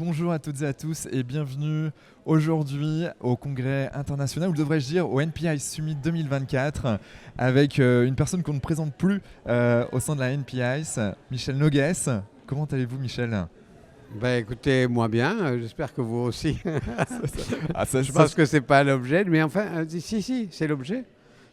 Bonjour à toutes et à tous et bienvenue aujourd'hui au congrès international, ou devrais-je dire au NPI Summit 2024, avec une personne qu'on ne présente plus au sein de la NPI, Michel Noguès. Comment allez-vous, Michel? Écoutez, moi bien, j'espère que vous aussi. Ah, ça, Je ça, pense que c'est pas l'objet, mais enfin, si, c'est l'objet.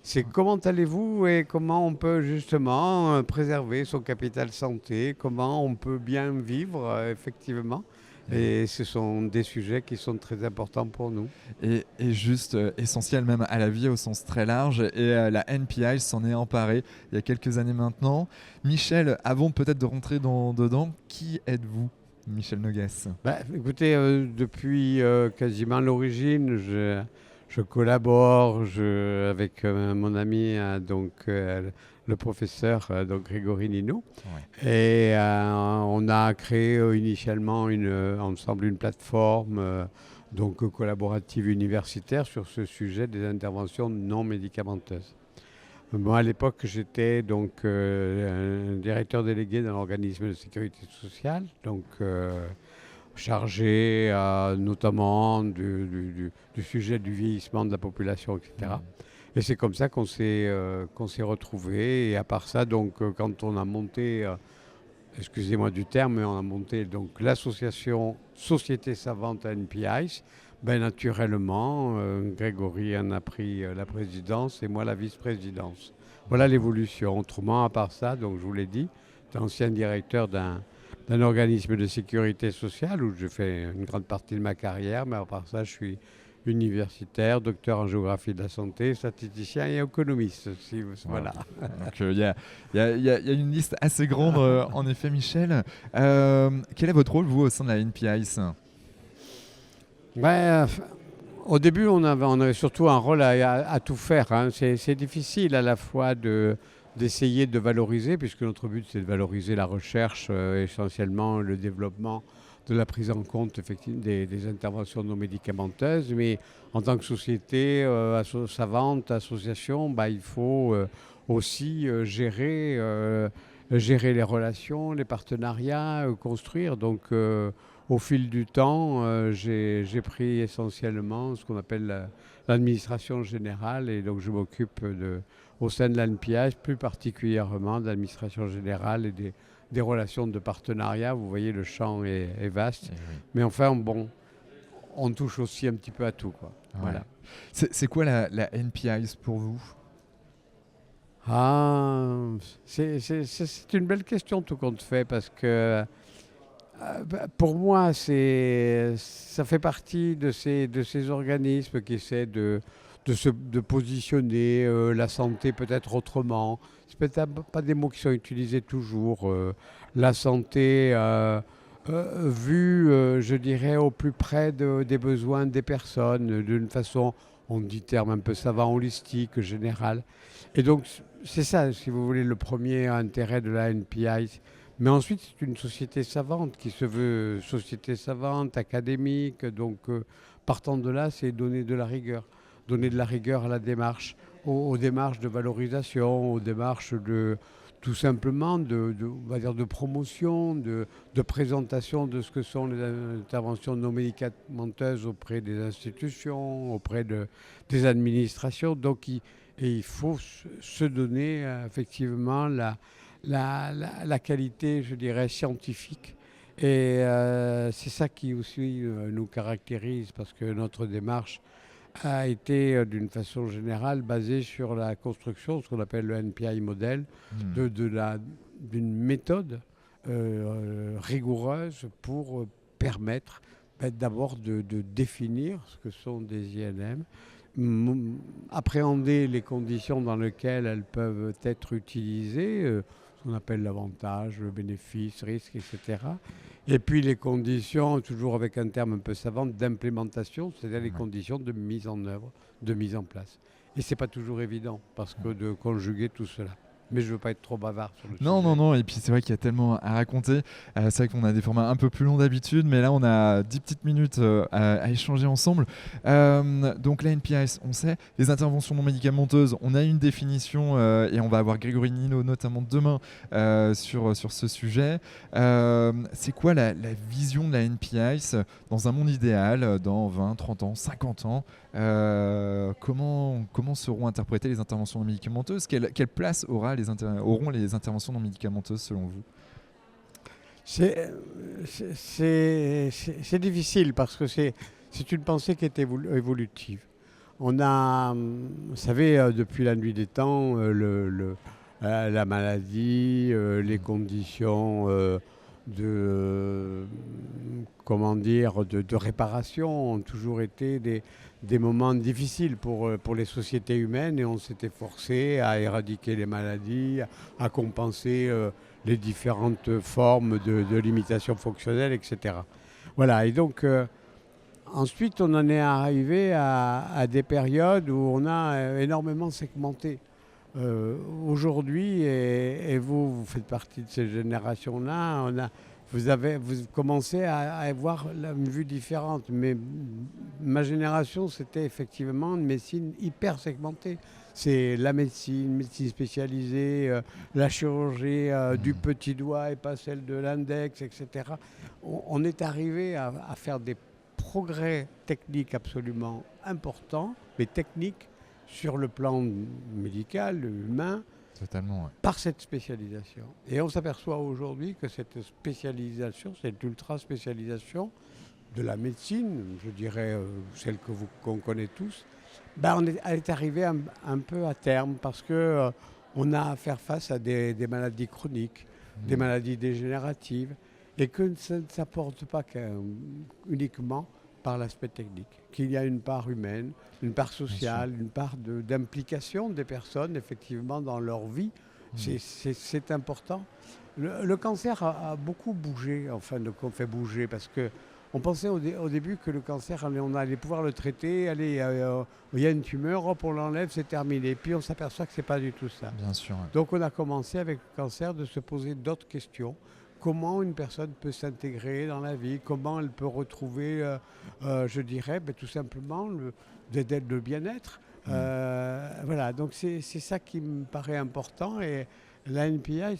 C'est comment allez-vous et comment on peut justement préserver son capital santé, comment on peut bien vivre, effectivement. Et ce sont des sujets qui sont très importants pour nous. et juste essentiel même à la vie au sens très large. Et la NPI s'en est emparée il y a quelques années maintenant. Michel, avant peut-être de rentrer dedans, qui êtes-vous, Michel Noguès? Écoutez, depuis quasiment l'origine, je collabore avec mon ami, le professeur donc Grégory Nino. Ouais. Et on a créé initialement ensemble une plateforme collaborative universitaire sur ce sujet des interventions non médicamenteuses. Moi, à l'époque, j'étais un directeur délégué d'un organisme de sécurité sociale, chargé notamment du sujet du vieillissement de la population, etc. Et c'est comme ça qu'on s'est retrouvés. Et à part ça, quand on a monté, excusez-moi du terme, mais on a monté l'association Société Savante à NPI, naturellement, Grégory en a pris la présidence et moi la vice-présidence. Voilà l'évolution. Autrement, à part ça, donc je vous l'ai dit, ancien directeur d'un organisme de sécurité sociale où je fais une grande partie de ma carrière, mais à part ça, je suis universitaire, docteur en géographie de la santé, statisticien et économiste. Voilà. Donc il y a une liste assez grande, en effet, Michel. Quel est votre rôle, vous, au sein de la NPI? Ben, Au début, on avait surtout un rôle à tout faire, hein. C'est difficile à la fois d'essayer de valoriser, puisque notre but c'est de valoriser la recherche, essentiellement le développement de la prise en compte effectivement des interventions non médicamenteuses. Mais en tant que société savante, association, il faut aussi gérer les relations, les partenariats, construire. Au fil du temps, j'ai pris essentiellement ce qu'on appelle l'administration générale, et donc je m'occupe au sein de l'ANPIAS, plus particulièrement de l'administration générale et des relations de partenariat. Vous voyez, le champ est vaste, Oui. mais enfin, bon, on touche aussi un petit peu à tout, quoi. Ouais. Voilà. C'est quoi la NPI pour vous? Ah, c'est une belle question tout compte fait, parce que pour moi, ça fait partie de ces organismes qui essaient de positionner la santé peut-être autrement. C'est peut-être pas des mots qui sont utilisés toujours. La santé vue, je dirais, au plus près des besoins des personnes, d'une façon, on dit terme un peu savant, holistique, général. Et donc, c'est ça, si vous voulez, le premier intérêt de la NPI. Mais ensuite, c'est une société savante qui se veut société savante, académique. Partant de là, c'est donner de la rigueur. Donner de la rigueur à la démarche, aux démarches de valorisation, aux démarches tout simplement on va dire de promotion, de présentation de ce que sont les interventions non médicamenteuses auprès des institutions, auprès des administrations. Il faut se donner effectivement la qualité, je dirais, scientifique. Et c'est ça qui aussi nous caractérise, parce que notre démarche a été, d'une façon générale, basée sur la construction, ce qu'on appelle le NPI modèle, Hmm. d'une méthode rigoureuse pour permettre d'abord de définir ce que sont des INM, appréhender les conditions dans lesquelles elles peuvent être utilisées, ce qu'on appelle l'avantage, le bénéfice, risque, etc. Et puis les conditions, toujours avec un terme un peu savant, d'implémentation, c'est-à-dire les Ouais. conditions de mise en œuvre, de mise en place. Et ce n'est pas toujours évident, parce que de conjuguer tout cela. Mais je ne veux pas être trop bavard sur le Non, sujet. non, non, et puis c'est vrai qu'il y a tellement à raconter. C'est vrai qu'on a des formats un peu plus longs d'habitude, mais là on a 10 petites minutes à échanger ensemble. Donc la NPIs, on sait, les interventions non médicamenteuses, on a une définition et on va avoir Grégory Nino notamment demain sur ce sujet. C'est quoi la vision de la NPIs dans un monde idéal, dans 20, 30 ans, 50 ans comment seront interprétées les interventions non médicamenteuses? Quelle place auront les interventions non médicamenteuses selon vous? C'est c'est difficile parce que c'est une pensée qui est évolutive. On a, vous savez, depuis la nuit des temps, la maladie, les conditions de, comment dire, de réparation ont toujours été des moments difficiles pour les sociétés humaines et on s'était forcé à éradiquer les maladies, à compenser les différentes formes de limitation fonctionnelle, etc. Voilà, et donc ensuite on en est arrivé à des périodes où on a énormément segmenté. Aujourd'hui, et vous faites partie de ces générations-là, vous commencez à avoir une vue différente. Mais ma génération, c'était effectivement une médecine hyper segmentée. C'est la médecine spécialisée, la chirurgie du petit doigt et pas celle de l'index, etc. On est arrivé à faire des progrès techniques absolument importants, mais techniques sur le plan médical, humain, Totalement, ouais. par cette spécialisation. Et on s'aperçoit aujourd'hui que cette spécialisation, cette ultra-spécialisation de la médecine, je dirais celle qu'on connaît tous, elle est arrivée un peu à terme parce que on a à faire face à des maladies chroniques, des maladies dégénératives, et que ça ne s'apporte pas uniquement par l'aspect technique, qu'il y a une part humaine, une part sociale, une part d'implication des personnes effectivement dans leur vie. C'est important. Le cancer a beaucoup bougé, enfin qu'on fait bouger, parce que on pensait au début que le cancer, on allait pouvoir le traiter, allez, il y a une tumeur, hop, on l'enlève, c'est terminé. Puis on s'aperçoit que c'est pas du tout ça. Bien sûr. Ouais. Donc on a commencé avec le cancer de se poser d'autres questions. Comment une personne peut s'intégrer dans la vie, comment elle peut retrouver, je dirais, tout simplement le bien-être. Voilà, donc c'est ça qui me paraît important et la NPI,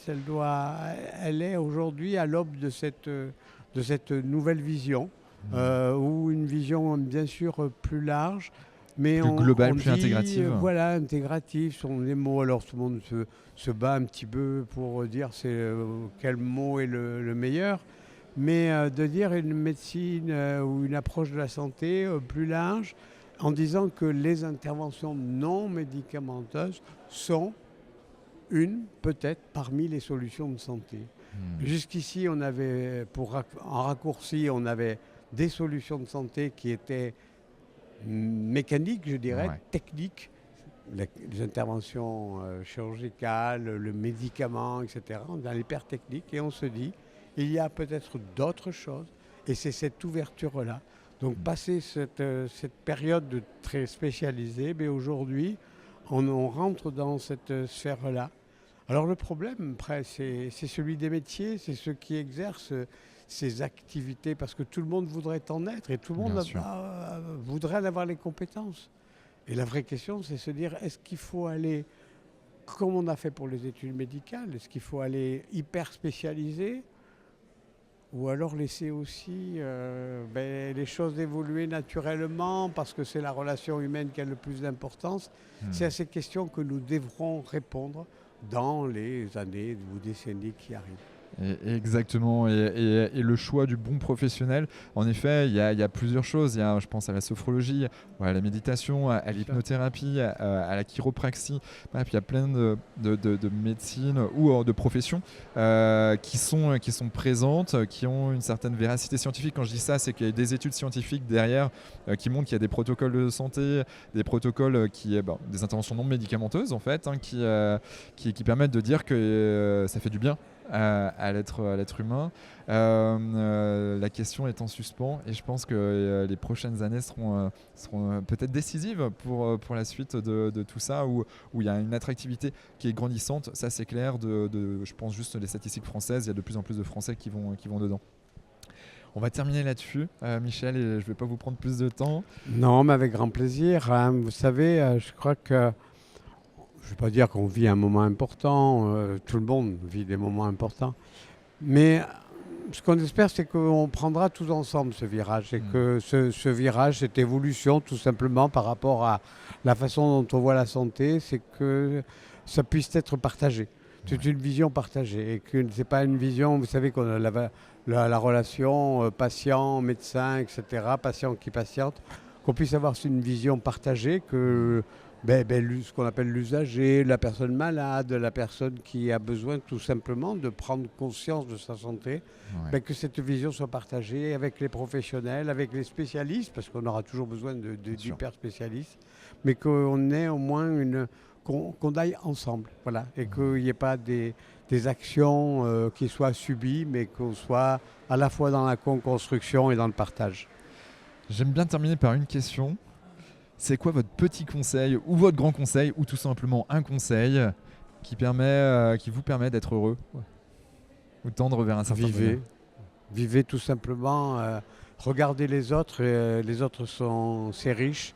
elle est aujourd'hui à l'aube de cette nouvelle vision, ou une vision bien sûr plus large, mais plus globale, plus dit, intégrative. Voilà, intégrative sont les mots. Alors tout le monde se bat un petit peu pour dire quel mot est le meilleur, mais de dire une médecine ou une approche de la santé plus large, en disant que les interventions non médicamenteuses sont peut-être parmi les solutions de santé. Jusqu'ici, on avait, en raccourci, on avait des solutions de santé qui étaient mécaniques, je dirais, techniques, les interventions chirurgicales, le médicament, etc. Dans l'hyper technique, et on se dit, il y a peut-être d'autres choses, et c'est cette ouverture-là. Donc, passé cette période de très spécialisée, mais aujourd'hui, on rentre dans cette sphère-là. Alors le problème, après, c'est celui des métiers, c'est ceux qui exercent ces activités, parce que tout le monde voudrait en être et tout le monde voudrait en avoir les compétences. Et la vraie question, c'est se dire, est-ce qu'il faut aller, comme on a fait pour les études médicales, est-ce qu'il faut aller hyper spécialisé, ou alors laisser aussi les choses évoluer naturellement, parce que c'est la relation humaine qui a le plus d'importance. C'est à ces questions que nous devrons répondre dans les années ou décennies qui arrivent. Exactement, et le choix du bon professionnel, en effet, il y a plusieurs choses. Je pense à la sophrologie, à la méditation, à l'hypnothérapie, à la chiropraxie. Puis il y a plein de médecines ou de professions qui sont présentes, qui ont une certaine véracité scientifique. Quand je dis ça, c'est qu'il y a des études scientifiques derrière qui montrent qu'il y a des protocoles de santé, des protocoles des interventions non médicamenteuses en fait, qui permettent de dire que ça fait du bien à l'être humain. La question est en suspens et je pense que les prochaines années seront peut-être décisives pour la suite de tout ça, où il y a une attractivité qui est grandissante, ça c'est clair, je pense juste les statistiques françaises, il y a de plus en plus de Français qui vont dedans. On va terminer là-dessus, Michel, et je ne vais pas vous prendre plus de temps. Non, mais avec grand plaisir. Hein. Vous savez, je crois que, je ne vais pas dire qu'on vit un moment important, tout le monde vit des moments importants, mais ce qu'on espère, c'est qu'on prendra tous ensemble ce virage, et que ce virage, cette évolution, tout simplement par rapport à la façon dont on voit la santé, c'est que ça puisse être partagé. C'est une vision partagée et que ce n'est pas une vision, vous savez qu'on a la relation patient-médecin, etc., patient qui patiente, qu'on puisse avoir une vision partagée, que ce qu'on appelle l'usager, la personne malade, la personne qui a besoin tout simplement de prendre conscience de sa santé, que cette vision soit partagée avec les professionnels, avec les spécialistes, parce qu'on aura toujours besoin d'hyper spécialistes, mais qu'on ait au moins qu'on aille ensemble, voilà, et qu'il n'y ait pas des actions qui soient subies, mais qu'on soit à la fois dans la co-construction et dans le partage. J'aime bien terminer par une question. C'est quoi votre petit conseil ou votre grand conseil ou tout simplement un conseil qui vous permet d'être heureux ou tendre vers un certain bonheur? Vivez tout simplement, regardez les autres, les autres c'est riche.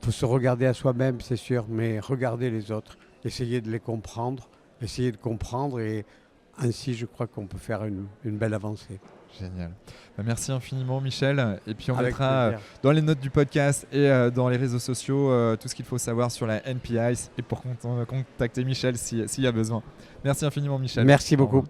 Faut se regarder à soi-même, c'est sûr, mais regardez les autres, essayez de les comprendre, et ainsi je crois qu'on peut faire une belle avancée. Génial. Merci infiniment Michel. Et puis on Avec mettra dans les notes du podcast et dans les réseaux sociaux tout ce qu'il faut savoir sur la NPIs et pour contacter Michel s'il y a besoin. Merci infiniment Michel. Merci beaucoup.